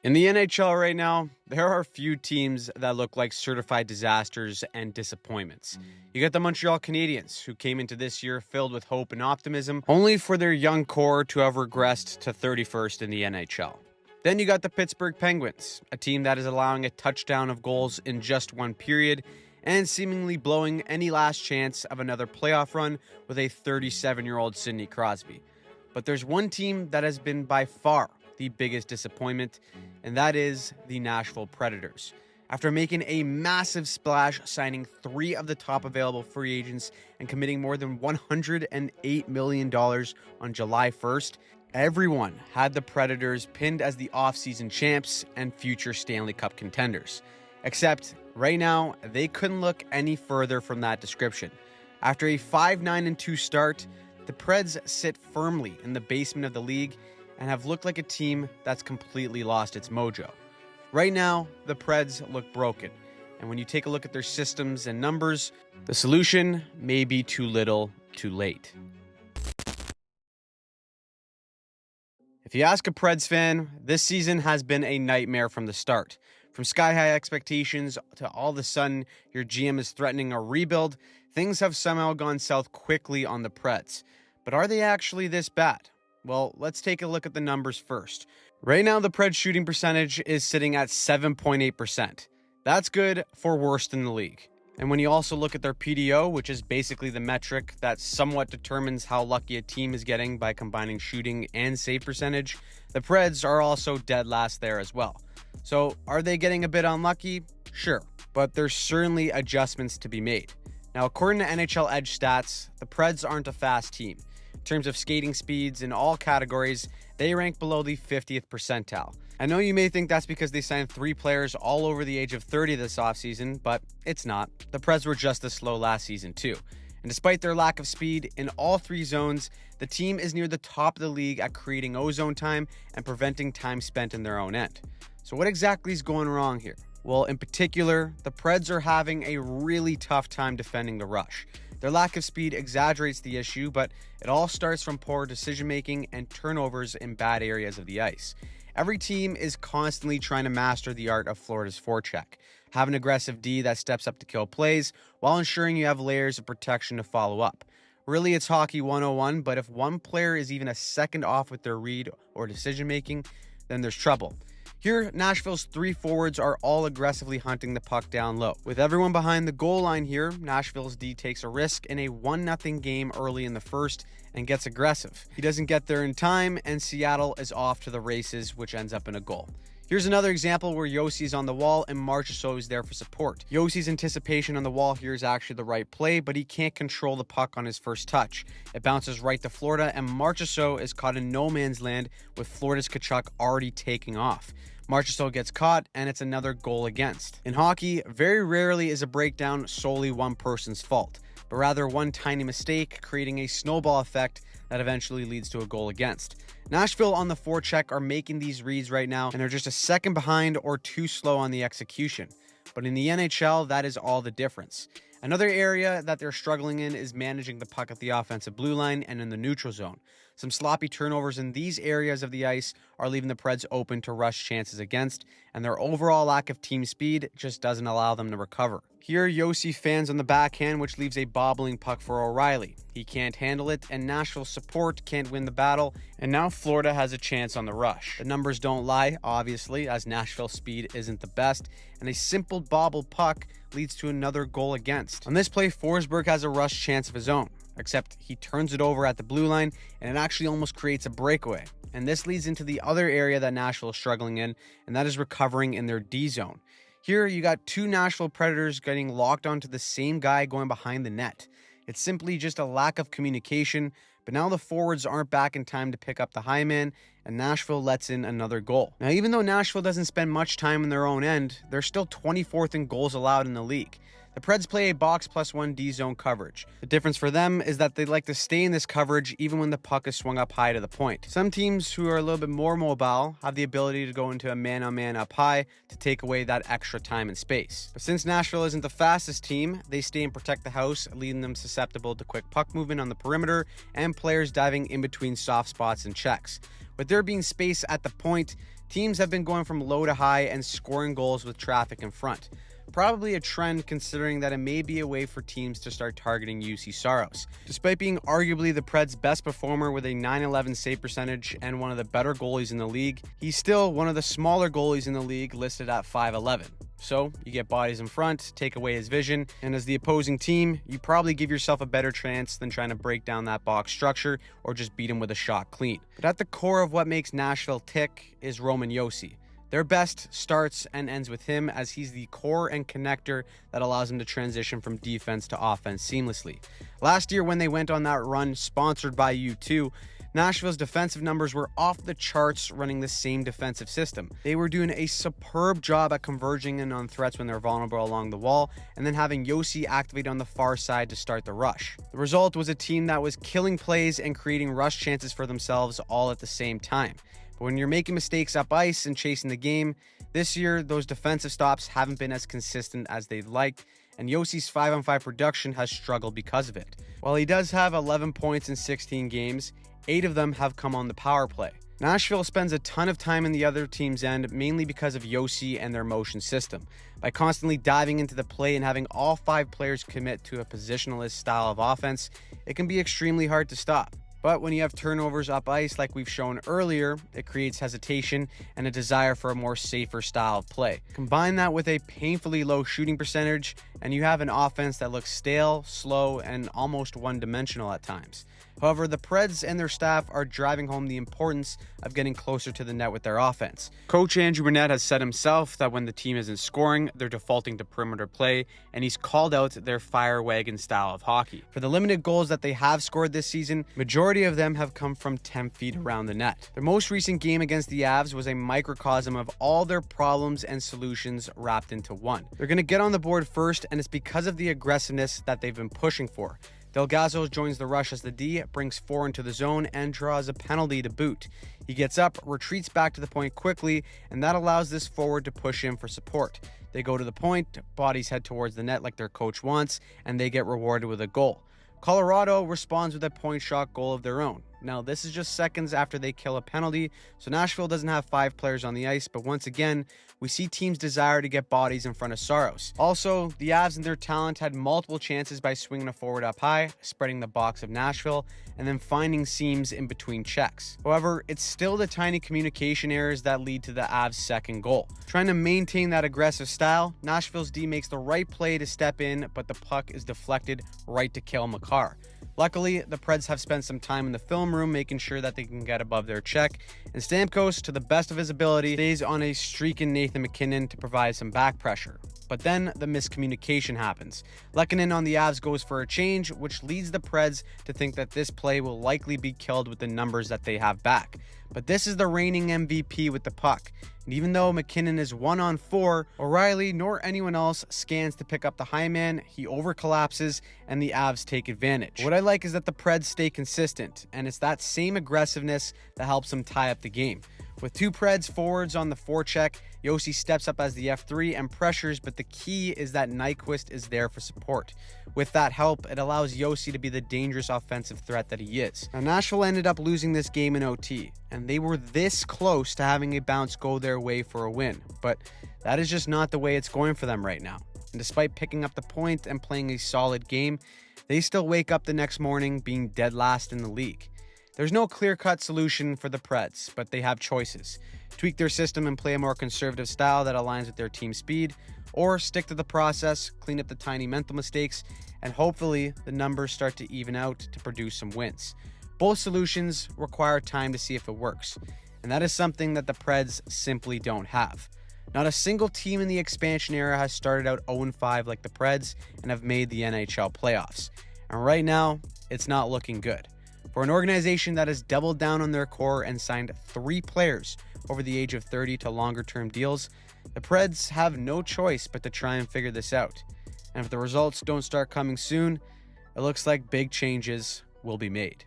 In the NHL right now, there are few teams that look like certified disasters and disappointments. You got the Montreal Canadiens, who came into this year filled with hope and optimism, only for their young core to have regressed to 31st in the NHL. Then you got the Pittsburgh Penguins, a team that is allowing a touchdown of goals in just one period and seemingly blowing any last chance of another playoff run with a 37-year-old Sidney Crosby. But there's one team that has been by far the biggest disappointment, and that is the Nashville Predators. After making a massive splash, signing 3 of the top available free agents and committing more than $108 million on July 1st, everyone had the Predators pinned as the offseason champs and future Stanley Cup contenders. Except right now, they couldn't look any further from that description. After a 5-9-2 start, the Preds sit firmly in the basement of the league and have looked like a team that's completely lost its mojo. Right now, the Preds look broken, and when you take a look at their systems and numbers, the solution may be too little, too late. If you ask a Preds fan, this season has been a nightmare from the start. From sky-high expectations to all of a sudden your GM is threatening a rebuild, things have somehow gone south quickly on the Preds. But are they actually this bad? Well, let's take a look at the numbers first. Right now, the Preds shooting percentage is sitting at 7.8%. That's good for worst in the league. And when you also look at their PDO, which is basically the metric that somewhat determines how lucky a team is getting by combining shooting and save percentage, the Preds are also dead last there as well. So are they getting a bit unlucky? Sure, but there's certainly adjustments to be made. Now, according to NHL Edge stats, the Preds aren't a fast team. In terms of skating speeds in all categories, they rank below the 50th percentile. I know you may think that's because they signed 3 players all over the age of 30 this offseason, but it's not. The Preds were just as slow last season too. And despite their lack of speed in all 3 zones, the team is near the top of the league at creating ozone time and preventing time spent in their own end. So what exactly is going wrong here? Well, in particular, the Preds are having a really tough time defending the rush. Their lack of speed exaggerates the issue, but it all starts from poor decision-making and turnovers in bad areas of the ice. Every team is constantly trying to master the art of Florida's forecheck. Have an aggressive D that steps up to kill plays, while ensuring you have layers of protection to follow up. Really, it's hockey 101, but if one player is even a second off with their read or decision-making, then there's trouble. Here, Nashville's 3 forwards are all aggressively hunting the puck down low. With everyone behind the goal line here, Nashville's D takes a risk in a 1-0 game early in the first and gets aggressive. He doesn't get there in time, and Seattle is off to the races, which ends up in a goal. Here's another example where Yossi's on the wall and Marchessault is there for support. Yossi's anticipation on the wall here is actually the right play, but he can't control the puck on his first touch. It bounces right to Florida, and Marchessault is caught in no man's land with Florida's Tkachuk already taking off. Marchessault gets caught, and it's another goal against. In hockey, very rarely is a breakdown solely one person's fault, but rather one tiny mistake creating a snowball effect that eventually leads to a goal against. Nashville on the forecheck are making these reads right now, and they're just a second behind or too slow on the execution. But in the NHL, that is all the difference. Another area that they're struggling in is managing the puck at the offensive blue line and in the neutral zone. Some sloppy turnovers in these areas of the ice are leaving the Preds open to rush chances against, and their overall lack of team speed just doesn't allow them to recover. Here, Yossi fans on the backhand, which leaves a bobbling puck for O'Reilly. He can't handle it, and Nashville's support can't win the battle, and now Florida has a chance on the rush. The numbers don't lie, obviously, as Nashville's speed isn't the best, and a simple bobbled puck leads to another goal against. On this play, Forsberg has a rush chance of his own, except he turns it over at the blue line, and it actually almost creates a breakaway. And this leads into the other area that Nashville is struggling in, and that is recovering in their D zone. Here, you got 2 Nashville Predators getting locked onto the same guy going behind the net. It's simply just a lack of communication, but now the forwards aren't back in time to pick up the high man, and Nashville lets in another goal. Now, even though Nashville doesn't spend much time in their own end, they're still 24th in goals allowed in the league. The Preds play a box +1 D zone coverage. The difference for them is that they like to stay in this coverage even when the puck is swung up high to the point. Some teams who are a little bit more mobile have the ability to go into a man-on-man up high to take away that extra time and space. But since Nashville isn't the fastest team, they stay and protect the house, leaving them susceptible to quick puck movement on the perimeter and players diving in between soft spots and checks. With there being space at the point, Teams have been going from low to high and scoring goals with traffic in front. Probably a trend considering that it may be a way for teams to start targeting UC Saros. Despite being arguably the Preds' best performer with a .911 save percentage and one of the better goalies in the league, he's still one of the smaller goalies in the league, listed at 5'11". So you get bodies in front, take away his vision, and as the opposing team, you probably give yourself a better chance than trying to break down that box structure or just beat him with a shot clean. But at the core of what makes Nashville tick is Roman Josi. Their best starts and ends with him, as he's the core and connector that allows him to transition from defense to offense seamlessly. Last year when they went on that run sponsored by U2, Nashville's defensive numbers were off the charts running the same defensive system. They were doing a superb job at converging in on threats when they're vulnerable along the wall, and then having Josi activate on the far side to start the rush. The result was a team that was killing plays and creating rush chances for themselves all at the same time. But when you're making mistakes up ice and chasing the game, this year those defensive stops haven't been as consistent as they'd like, and Josi's 5-on-5 production has struggled because of it. While he does have 11 points in 16 games, 8 of them have come on the power play. Nashville spends a ton of time in the other team's end, mainly because of Josi and their motion system. By constantly diving into the play and having all 5 players commit to a positionalist style of offense, it can be extremely hard to stop. But when you have turnovers up ice like we've shown earlier, it creates hesitation and a desire for a more safer style of play. Combine that with a painfully low shooting percentage, and you have an offense that looks stale, slow, and almost one-dimensional at times. However, the Preds and their staff are driving home the importance of getting closer to the net with their offense. Coach Andrew Burnett has said himself that when the team isn't scoring, they're defaulting to perimeter play, and he's called out their fire wagon style of hockey. For the limited goals that they have scored this season, majority of them have come from 10 feet around the net. Their most recent game against the Avs was a microcosm of all their problems and solutions wrapped into one. They're going to get on the board first, and it's because of the aggressiveness that they've been pushing for. Delgado joins the rush as the D, brings 4 into the zone, and draws a penalty to boot. He gets up, retreats back to the point quickly, and that allows this forward to push in for support. They go to the point, bodies head towards the net like their coach wants, and they get rewarded with a goal. Colorado responds with a point shot goal of their own. Now, this is just seconds after they kill a penalty, so Nashville doesn't have 5 players on the ice, but once again, we see teams' desire to get bodies in front of Saros. Also, the Avs and their talent had multiple chances by swinging a forward up high, spreading the box of Nashville, and then finding seams in between checks. However, it's still the tiny communication errors that lead to the Avs' second goal. Trying to maintain that aggressive style, Nashville's D makes the right play to step in, but the puck is deflected right to Cale Makar. Luckily, the Preds have spent some time in the film room making sure that they can get above their check, and Stamkos, to the best of his ability, stays on a streak in Nathan MacKinnon to provide some back pressure. But then the miscommunication happens. Lehkonen on the Avs goes for a change, which leads the Preds to think that this play will likely be killed with the numbers that they have back. But this is the reigning MVP with the puck. And even though MacKinnon is 1-on-4, O'Reilly nor anyone else scans to pick up the high man, he overcollapses, and the Avs take advantage. What I like is that the Preds stay consistent, and it's that same aggressiveness that helps them tie up the game. With 2 Preds forwards on the forecheck, Josi steps up as the F3 and pressures, but the key is that Nyquist is there for support. With that help, it allows Josi to be the dangerous offensive threat that he is. Now, Nashville ended up losing this game in OT, and they were this close to having a bounce go their way for a win, but that is just not the way it's going for them right now. And despite picking up the point and playing a solid game, they still wake up the next morning being dead last in the league. There's no clear-cut solution for the Preds, but they have choices. Tweak their system and play a more conservative style that aligns with their team speed, or stick to the process, clean up the tiny mental mistakes, and hopefully the numbers start to even out to produce some wins. Both solutions require time to see if it works, and that is something that the Preds simply don't have. Not a single team in the expansion era has started out 0-5 like the Preds and have made the NHL playoffs. And right now, it's not looking good. For an organization that has doubled down on their core and signed 3 players over the age of 30 to longer-term deals, the Preds have no choice but to try and figure this out. And if the results don't start coming soon, it looks like big changes will be made.